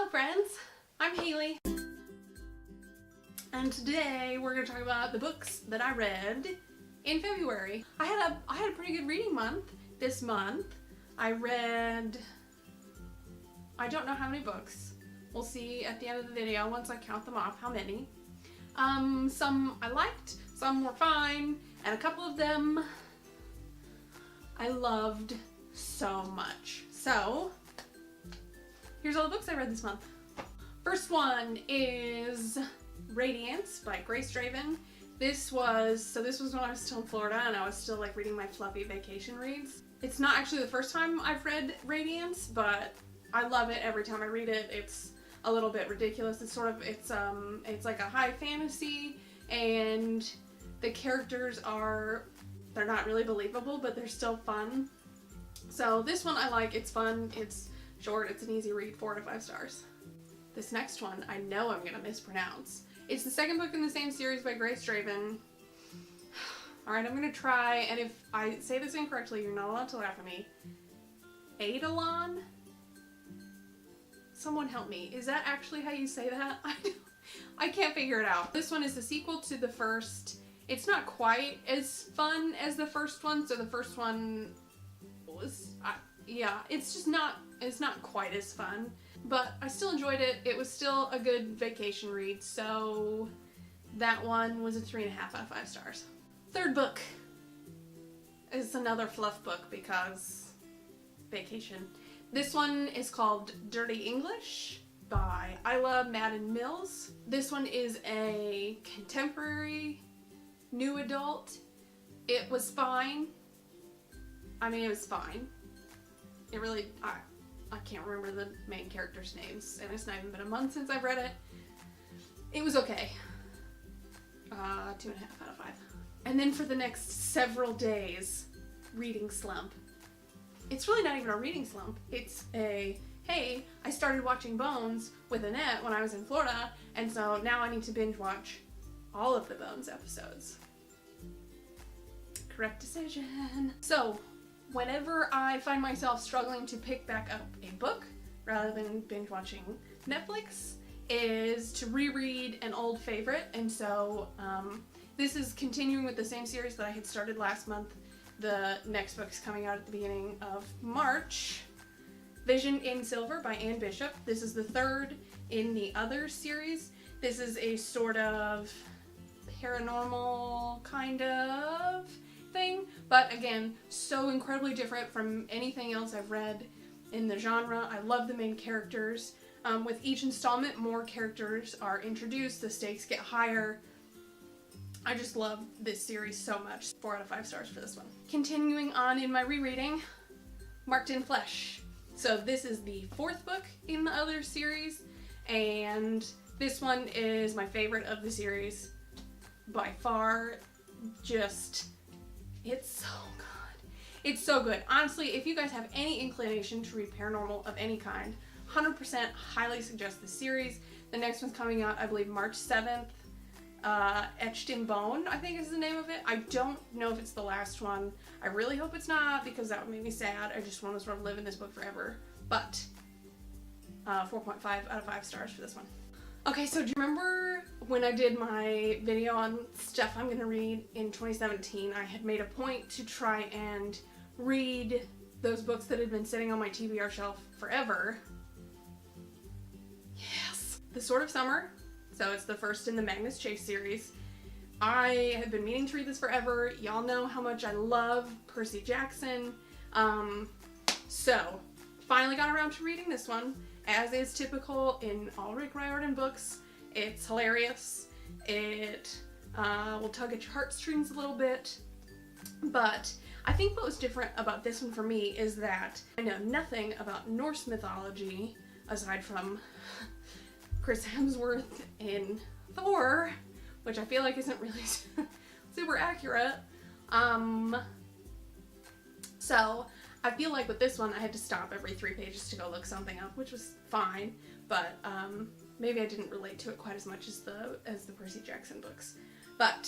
Hello friends, I'm Haley, and today we're going to talk about the books that I read in February. I had a pretty good reading month this month. I read, I don't know how many books. We'll see at the end of the video once I count them off how many. Some I liked, some were fine, and a couple of them I loved so much. So here's all the books I read this month. First one is Radiance by Grace Draven. This was when I was still in Florida and I was still like reading my fluffy vacation reads. It's not actually the first time I've read Radiance, but I love it every time I read it. It's a little bit ridiculous. It's like a high fantasy, and the characters they're not really believable, but they're still fun. So this one I like. It's fun, it's short, it's an easy read, 4 to 5 stars. This next one I know I'm gonna mispronounce. It's the second book in the same series by Grace Draven. Alright, I'm gonna try, and if I say this incorrectly, you're not allowed to laugh at me. Eidolon? Someone help me. Is that actually how you say that? I can't figure it out. This one is the sequel to the first. It's not quite as fun as the first one, so the first one was, yeah, it's not quite as fun, but I still enjoyed it. It was still a good vacation read, so that one was a 3.5 out of 5 stars. Third book is another fluff book because vacation. This one is called Dirty English by Isla Madden Mills. This one is a contemporary new adult. It was fine. I mean, it was fine. It really, I can't remember the main characters' names, and it's not even been a month since I've read it. It was okay. 2.5 out of 5. And then for the next several days, reading slump. It's really not even a reading slump. It's a, hey, I started watching Bones with Annette when I was in Florida, and so now I need to binge watch all of the Bones episodes. Correct decision. So, whenever I find myself struggling to pick back up a book rather than binge watching Netflix, is to reread an old favorite. And so this is continuing with the same series that I had started last month. The next book is coming out at the beginning of March. Vision in Silver by Anne Bishop. This is the third in the Other series. This is a sort of paranormal kind of thing, but again, so incredibly different from anything else I've read in the genre. I love the main characters. With each installment, more characters are introduced, the stakes get higher. I just love this series so much. 4 out of 5 stars for this one. Continuing on in my rereading, Marked in Flesh. So this is the 4th book in the Other series, and this one is my favorite of the series by far. Just, it's so good. It's so good. Honestly, if you guys have any inclination to read paranormal of any kind, 100% highly suggest this series. The next one's coming out, I believe, March 7th. Etched in Bone, I think is the name of it. I don't know if it's the last one. I really hope it's not, because that would make me sad. I just want to sort of live in this book forever. But 4.5 out of 5 stars for this one. Okay, so do you remember when I did my video on stuff I'm gonna read in 2017? I had made a point to try and read those books that had been sitting on my TBR shelf forever. Yes! The Sword of Summer. So it's the first in the Magnus Chase series. I have been meaning to read this forever. Y'all know how much I love Percy Jackson. So finally got around to reading this one. As is typical in all Rick Riordan books, it's hilarious. It will tug at your heartstrings a little bit. But I think what was different about this one for me is that I know nothing about Norse mythology aside from Chris Hemsworth in Thor, which I feel like isn't really super accurate. So I feel like with this one I had to stop every 3 pages to go look something up, which was fine, but maybe I didn't relate to it quite as much as the Percy Jackson books. But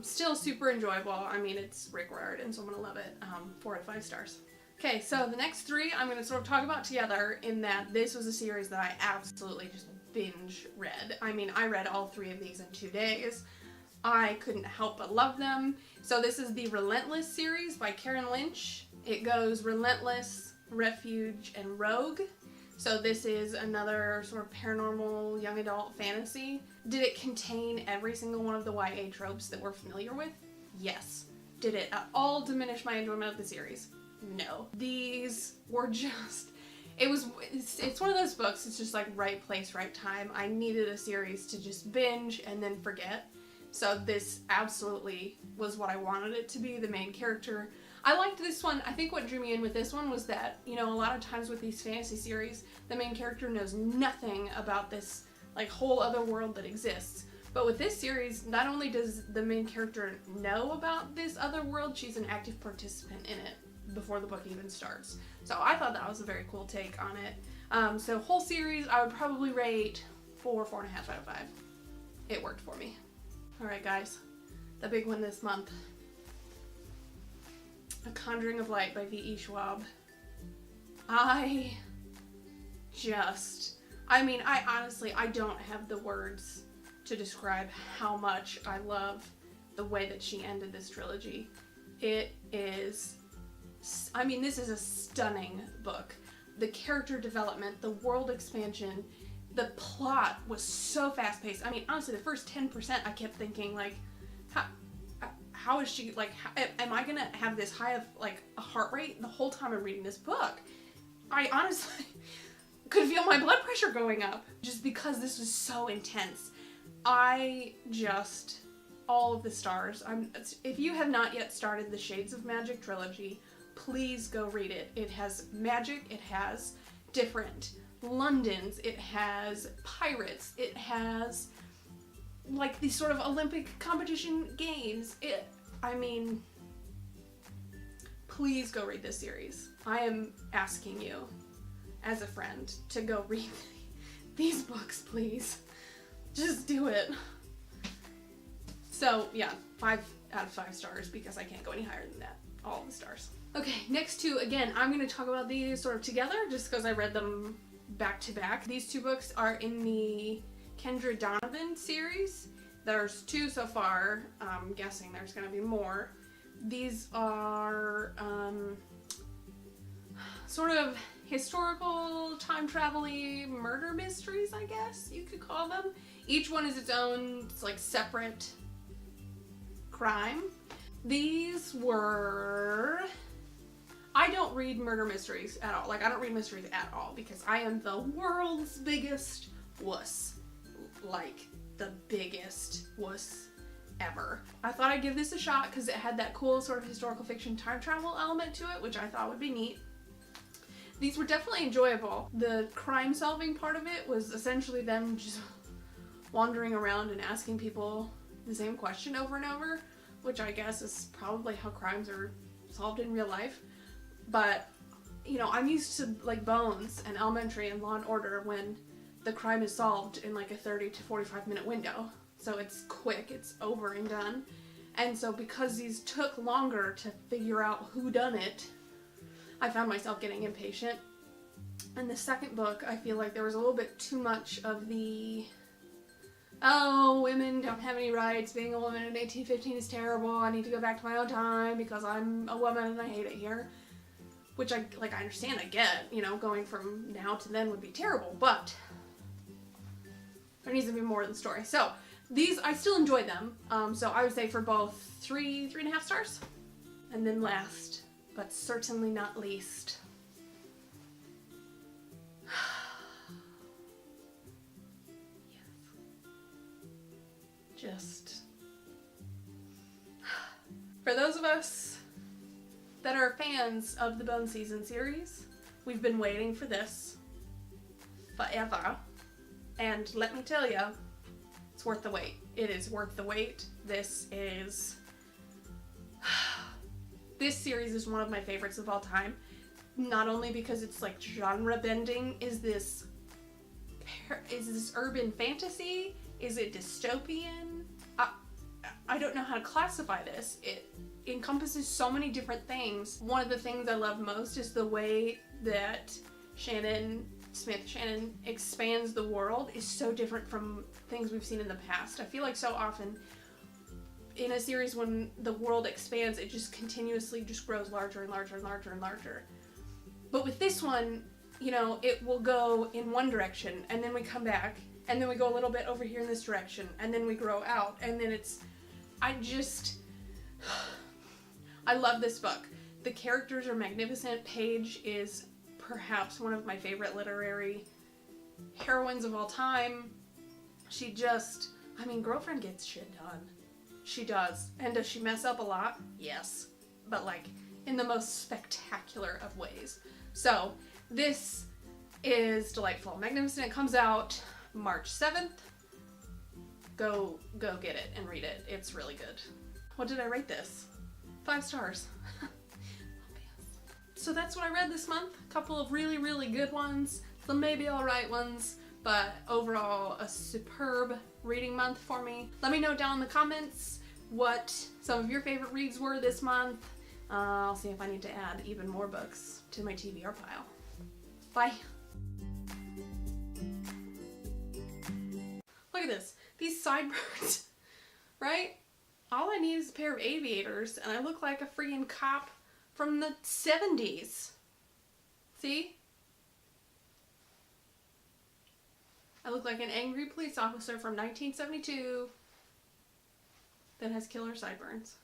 still super enjoyable. I mean, it's Rick Riordan, so I'm gonna love it. 4 out of 5 stars. Okay, so the next three I'm going to sort of talk about together in that this was a series that I absolutely just binge read. I mean, I read all three of these in 2 days. I couldn't help but love them. So this is the Relentless series by Karen Lynch. It goes Relentless, Refuge, and Rogue. So this is another sort of paranormal young adult fantasy. Did it contain every single one of the YA tropes that we're familiar with? Yes. Did it at all diminish my enjoyment of the series? No. These were just... It's one of those books, it's just like right place, right time. I needed a series to just binge and then forget. So this absolutely was what I wanted it to be, the main character. I liked this one. I think what drew me in with this one was that, you know, a lot of times with these fantasy series, the main character knows nothing about this like whole other world that exists. But with this series, not only does the main character know about this other world, she's an active participant in it before the book even starts. So I thought that was a very cool take on it. So whole series, I would probably rate 4.5 out of 5. It worked for me. Alright guys, the big one this month. A Conjuring of Light by V.E. Schwab. I honestly, I don't have the words to describe how much I love the way that she ended this trilogy. It is, I mean, this is a stunning book. The character development, the world expansion, the plot was so fast-paced. I mean, honestly, the first 10% I kept thinking, like, how is she, like, am I gonna have this high of, like, a heart rate the whole time I'm reading this book? I honestly could feel my blood pressure going up just because this was so intense. All of the stars. If you have not yet started the Shades of Magic trilogy, please go read it. It has magic, it has different Londons, it has pirates, it has like these sort of Olympic competition games. Please go read this series. I am asking you as a friend to go read these books, please. Just do it. So yeah, 5 out of 5 stars because I can't go any higher than that. All the stars. Okay, next two, again, I'm going to talk about these sort of together just because I read them back to back. These two books are in the Kendra Donovan series. There's 2 so far. I'm guessing there's going to be more. These are sort of historical, time travel-y murder mysteries, I guess you could call them. Each one is its own, it's like separate crime. These were... I don't read murder mysteries at all. Like, I don't read mysteries at all because I am the world's biggest wuss. Like, the biggest wuss ever. I thought I'd give this a shot because it had that cool sort of historical fiction time travel element to it, which I thought would be neat. These were definitely enjoyable. The crime solving part of it was essentially them just wandering around and asking people the same question over and over, which I guess is probably how crimes are solved in real life. But, you know, I'm used to like Bones and Elementary and Law and Order when the crime is solved in like a 30 to 45 minute window. So it's quick, it's over and done. And so because these took longer to figure out who done it, I found myself getting impatient. In the second book, I feel like there was a little bit too much of the, oh, women don't have any rights, being a woman in 1815 is terrible, I need to go back to my own time because I'm a woman and I hate it here. Which I understand, I get, you know, going from now to then would be terrible, but there needs to be more of the story. So, these, I still enjoy them, so I would say for both 3.5 stars. And then last, but certainly not least, just, for those of us that are fans of the Bone Season series, we've been waiting for this forever, and let me tell you, it's worth the wait. It is worth the wait. This series is one of my favorites of all time, not only because it's like genre bending. Is this urban fantasy? Is it dystopian? I don't know how to classify this. encompasses so many different things. One of the things I love most is the way that Shannon expands the world is so different from things we've seen in the past. I feel like so often in a series when the world expands, it just continuously just grows larger and larger and larger and larger. But with this one, you know, it will go in one direction and then we come back and then we go a little bit over here in this direction and then we grow out and then I love this book. The characters are magnificent. Paige is perhaps one of my favorite literary heroines of all time. She just, I mean, girlfriend gets shit done. She does. And does she mess up a lot? Yes. But like in the most spectacular of ways. So this is delightful. Magnificent. It comes out March 7th. Go get it and read it. It's really good. What did I rate this? 5 stars. So that's what I read this month. A couple of really, really good ones. Some maybe alright ones. But overall, a superb reading month for me. Let me know down in the comments what some of your favorite reads were this month. I'll see if I need to add even more books to my TBR pile. Bye. Look at this. These sideburns, right? All I need is a pair of aviators and I look like a freaking cop from the 70s. See? I look like an angry police officer from 1972 that has killer sideburns.